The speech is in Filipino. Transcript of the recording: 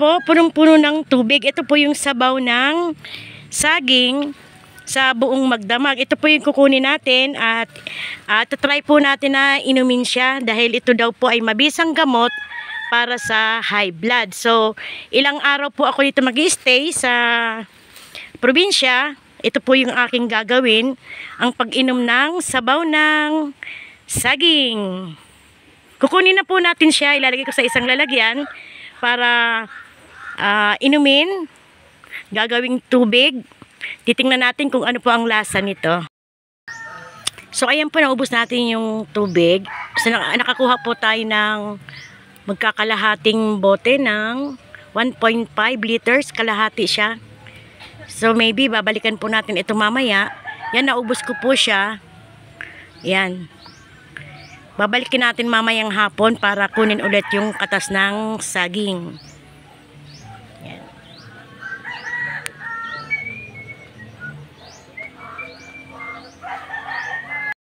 po, punong-puno ng tubig. Ito po yung sabaw ng saging sa buong magdamag. Ito po yung kukunin natin at try po natin na inumin siya dahil ito daw po ay mabisang gamot para sa high blood. So, ilang araw po ako dito mag-stay sa probinsya. Ito po yung aking gagawin, ang pag-inom ng sabaw ng saging. Kukunin na po natin siya, ilalagay ko sa isang lalagyan para inumin, gagawing tubig. Titingnan natin kung ano po ang lasa nito. So ayan po, naubos natin yung tubig. So nakakuha po tayo ng magkakalahating bote ng 1.5 liters, kalahati siya. So maybe babalikan po natin ito mamaya. Yan, naubos ko po siya. Yan. Babalikin natin mamayang hapon para kunin ulit yung katas ng saging.